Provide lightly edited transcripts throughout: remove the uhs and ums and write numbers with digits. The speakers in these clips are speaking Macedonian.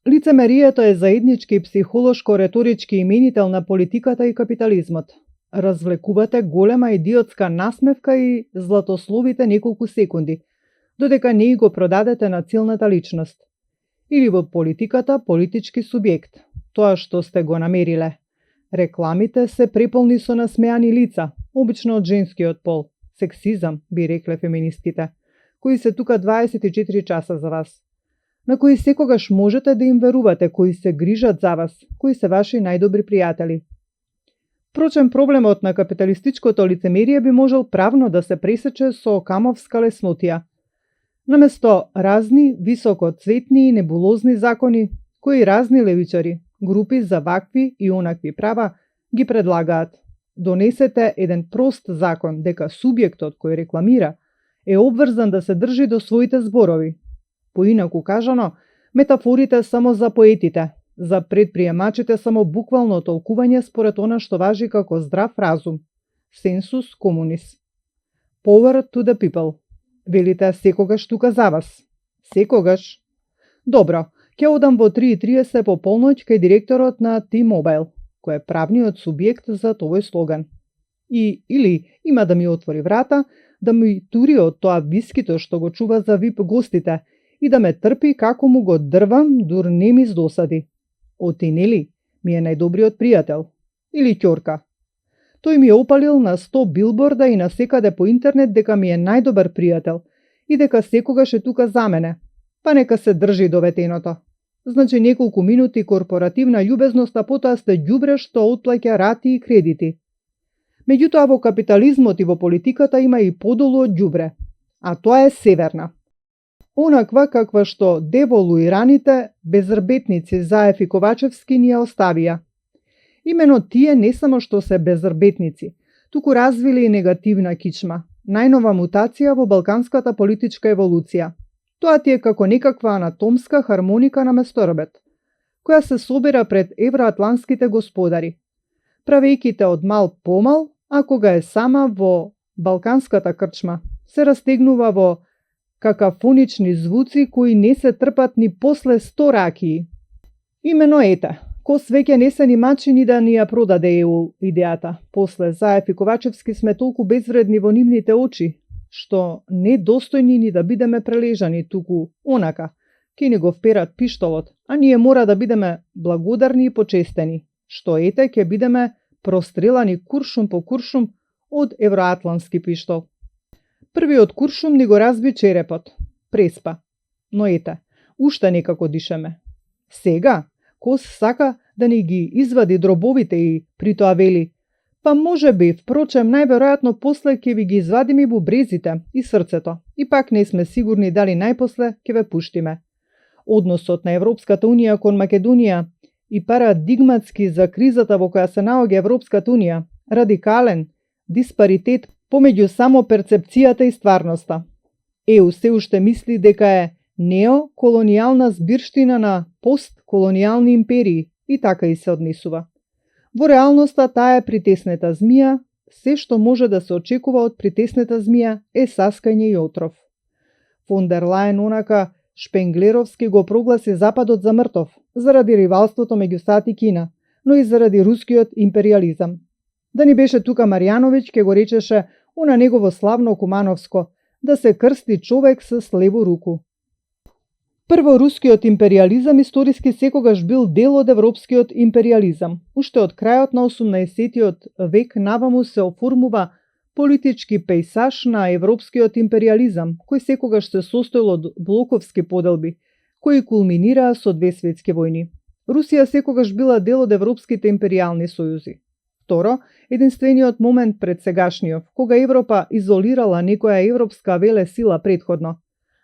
Лицемерието е заеднички психолошко-реторички именител на политиката и капитализмот. Развлекувате голема идиотска насмевка и златословите неколку секунди, додека не го продадете на целната личност. Или во политиката политички субјект, тоа што сте го намериле. Рекламите се преполни со насмеани лица, обично од женскиот пол. Сексизам, би рекле феминистките, кои се тука 24 часа за вас, на кои секогаш можете да им верувате, кои се грижат за вас, кои се ваши најдобри пријатели. Впрочем, проблемот на капиталистичкото лицемерие би можел правно да се пресече со камовска леснотија. Наместо разни високоцветни и небулозни закони, кои разни левичари, групи за вакви и онакви права ги предлагаат, донесете еден прост закон дека субјектот кој рекламира е обврзан да се држи до своите зборови. Поинаку кажано, метафорите само за поетите, за предприемачите само буквално толкување според она што важи како здрав разум. Сенсус комунис. Power to the people. Велите секогаш тука за вас. Секогаш. Добро, ќе одам во 3:30 по полноќ кај директорот на T-Mobile, кој е правниот субјект за овој слоган. Или има да ми отвори врата, да ми тури од тоа вискито што го чува за VIP гостите и да ме трпи како му го дрвам, дур не ми здосади. Отинели ми е најдобриот пријател. Или ќорка. Тој ми е опалил на 100 билборда и насекаде по интернет дека ми е најдобар пријател и дека секогаш е тука за мене. Па нека се држи до ветеното. Значи неколку минути корпоративна љубезност, а потоа сте ѓубре што отплаќа рати и кредити. Меѓутоа во капитализмот и во политиката има и подолу од ѓубре, а тоа е северна. Онаква каква што деволуираните безрбетници Заев и Ковачевски ни ја оставија. Имено тие не само што се безрбетници, туку развили и негативна кичма, најнова мутација во балканската политичка еволуција. Тоа ти е како некаква анатомска хармоника на месторбет, која се собира пред евроатлантските господари, правејките од мал помал, а кога е сама во балканската крчма, се растегнува во какафонични звуци кои не се трпат ни после 100 ракии. Имено ете, Кос веќе не се ни мачи ни да ни ја продаде ЕУ идејата. После Заев и Ковачевски сме толку безвредни во нивните очи, што не достојни ни да бидеме прележани, туку онака, ке ни го вперат пиштолот, а ние мора да бидеме благодарни и почестени, што ете ќе бидеме прострелани куршум по куршум од евроатлантски пиштол. Првиот куршум ни го разби черепот, преспа, но ете, уште некако дишеме. Сега, Кос сака да ни ги извади дробовите и при тоа вели, па може би, впрочем, најверојатно после ќе ви ги извадим и бубрезите и срцето, и пак не сме сигурни дали најпосле ќе ве пуштиме. Односот на Европската Унија кон Македонија и парадигматски за кризата во која се наоѓа Европската Унија, радикален диспаритет помеѓу само перцепцијата и стварноста. ЕУ се уште мисли дека е неоколонијална збирштина на постколонијални империи и така и се однесува. Во реалноста таа е притеснета змија, се што може да се очекува од притеснета змија е саскање и отров. Фон дер Лајен онака шпенглеровски го прогласи Западот за мртов, заради ривалството меѓу САД и Кина, но и заради рускиот империализам. Да ни беше тука Марјановиќ, ке го речеше она негово славно кумановско, да се крсти човек с лево руку. Прво, рускиот империализам историски секогаш бил дел од европскиот империализам. Уште од крајот на 18-тиот век наваму се оформува политички пејсаж на европскиот империализам, кој секогаш се состоел од блоковски поделби, кои кулминираа со 2 светски војни. Русија секогаш била дел од европските империјални сојузи. Второ, единствениот момент пред сегашниот, кога Европа изолирала некоја европска веле сила предходно.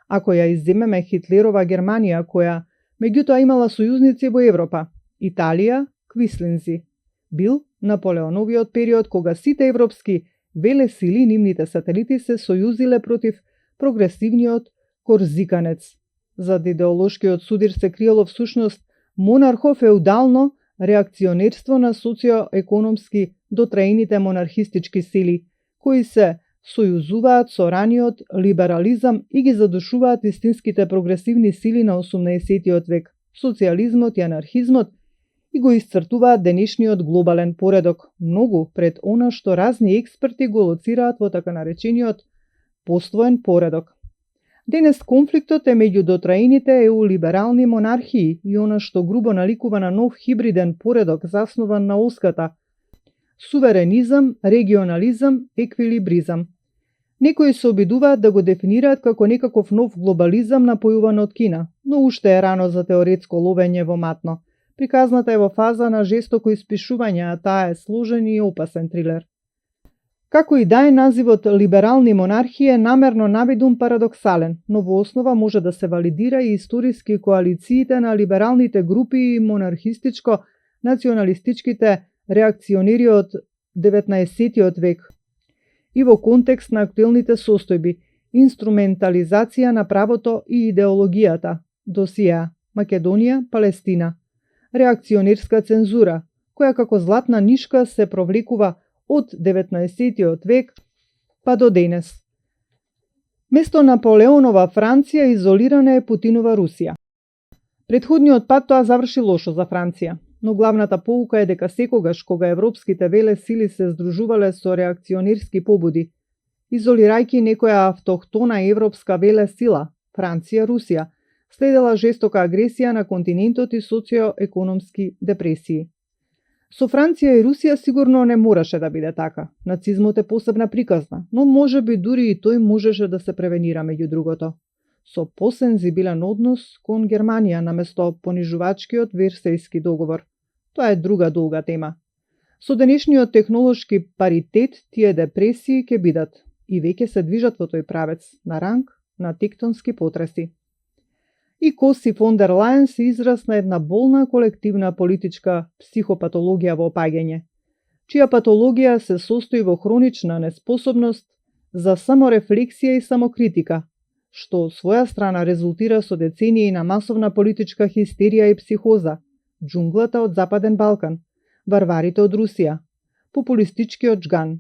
Ако ја изземеме Хитлерова Германија, која меѓутоа имала сојузници во Европа, Италија, Квислинзи, бил Наполеоновиот период кога сите европски веле сили и нивните сателити се сојузиле против прогресивниот корзиканец. Зад идеолошкиот судир се криело всушност монархо-феудално реакционерство на социоекономски дотраените монархистички сили, кои се сојузуваат со раниот либерализам и ги задушуваат истинските прогресивни сили на 18-тиот век, социјализмот и анархизмот и го исцртуваат денешниот глобален поредок, многу пред она што разни експерти го лоцираат во така наречениот поствоен поредок. Денес конфликтот е меѓу дотраените еулиберални монархии и она што грубо наликува на нов хибриден поредок заснован на оската суверенизам, регионализам, еквилибризам. Некои се обидуваат да го дефинираат како некаков нов глобализам напојуван од Кина, но уште е рано за теоретско ловење во матно. Приказната е во фаза на жестоко испишување, а таа е сложен и опасен трилер. Како и да е, називот либерални монархии е намерно наведен парадоксален, но во основа може да се валидира и историски коалициите на либералните групи и монархистичко-националистичките реакционери од 19. век и во контекст на актуелните состојби, инструментализација на правото и идеологијата, досија, Македонија, Палестина, реакционерска цензура, која како златна нишка се провлекува од 19. век па до денес. Место Наполеонова Франција изолирана е Путинова Русија. Предходниот пат тоа заврши лошо за Франција, но главната поука е дека секогаш кога европските велесили се здружувале со реакционерски побуди, изолирајќи некоја автохтона европска велесила, Франција, Русија, следела жестока агресија на континентот и социоекономски депресии. Со Франција и Русија сигурно не мораше да биде така. Нацизмот е посебна приказна, но можеби дури и тој можеше да се превенира меѓу другото. Со посензибилен однос кон Германија наместо понижувачкиот Версајски договор. Тоа е друга долга тема. Со денешниот технолошки паритет тие депресии ќе бидат и веќе се движат во тој правец, на ранг на тектонски потреси. И Коси фон дер Лајен се израз на една болна колективна политичка психопатологија во опаѓање, чија патологија се состои во хронична неспособност за саморефлексија и самокритика, што од своја страна резултира со децении на масовна политичка хистерија и психоза, џунглата од Западен Балкан, варварите од Русија, популистичкиот джган.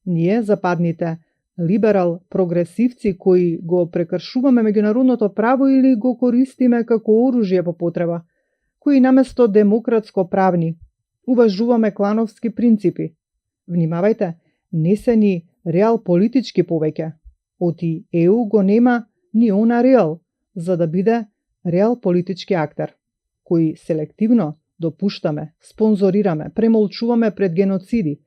Ние, западните, либерал прогресивци кои го прекршуваме меѓународното право или го користиме како оружје по потреба, кои наместо демократско правни уважуваме клановски принципи. Внимавајте, не се ни реал политички повеќе. Оти ЕУ го нема ни она реал, за да биде реал политички актер, кои селективно допуштаме, спонзорираме, премолчуваме пред геноциди,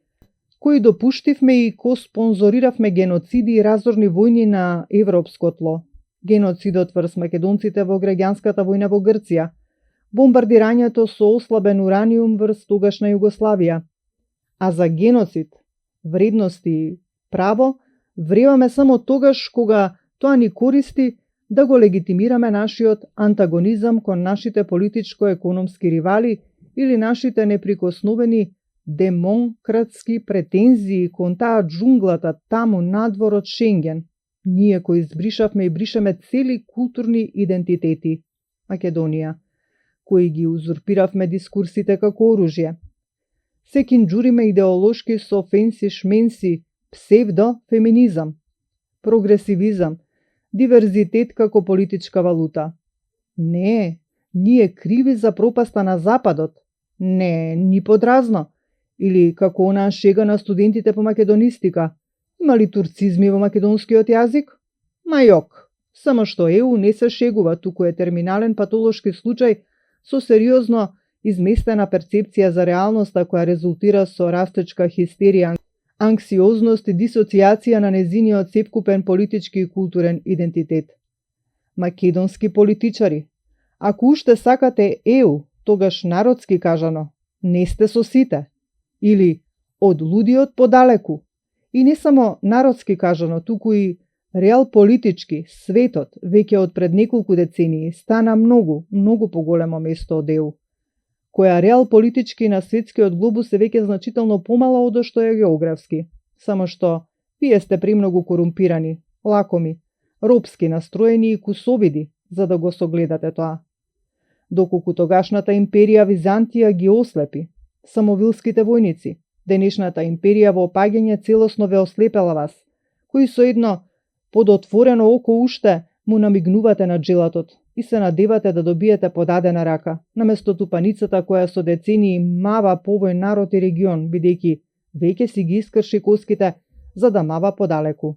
кои допуштивме и ко-спонзориравме геноциди и разорни војни на европско тло. Геноцидот врз македонците во граѓанската војна во Грција, бомбардирањето со ослабен ураниум врз тогашна Југославија. А за геноцид, вредности и право вреваме само тогаш кога тоа ни користи да го легитимираме нашиот антагонизам кон нашите политичко-економски ривали или нашите неприкосновени демократски претензии кон таа џунглата таму надвор од Шенген, ние кои избришавме и бришеме цели културни идентитети, Македонија, кои ги узурпиравме дискурсите како оружје. Се кинџуриме идеолошки со фенси-шменси, псевдо-феминизам, прогресивизам, диверзитет како политичка валута. Не, ние криви за пропаста на Западот. Не, ни подразно. Или како онаа шега на студентите по македонистика. Има ли турцизми во македонскиот јазик? Мајок. Само што ЕУ не се шегува, туку е терминален патолошки случај со сериозно изместена перцепција за реалноста која резултира со растечка хистерија, анксиозност и дисоцијација на незиниот сепкупен политички и културен идентитет. Македонски политичари, ако уште сакате ЕУ, тогаш народски кажано, не сте со сите. Или од лудиот подалеку. И не само народски кажано, туку и реал политички, светот, веќе од пред неколку децении, стана многу поголемо место од ЕУ, која реал политички на светскиот глобус е веќе значително помала од што е географски. Само што вие сте премногу корумпирани, лакоми, робски настроени и кусовиди, за да го согледате тоа. Доколку тогашната империја Византија ги ослепи, самовилските војници, денешната империја во опаѓање целосно ве ослепела вас, кои со едно подотворено око уште му намигнувате на джелатот, и се надевате да добиете подадена рака, наместо тупаницата која со децении мава по овој народ и регион, бидејќи веќе си ги искрши коските за да мава подалеку.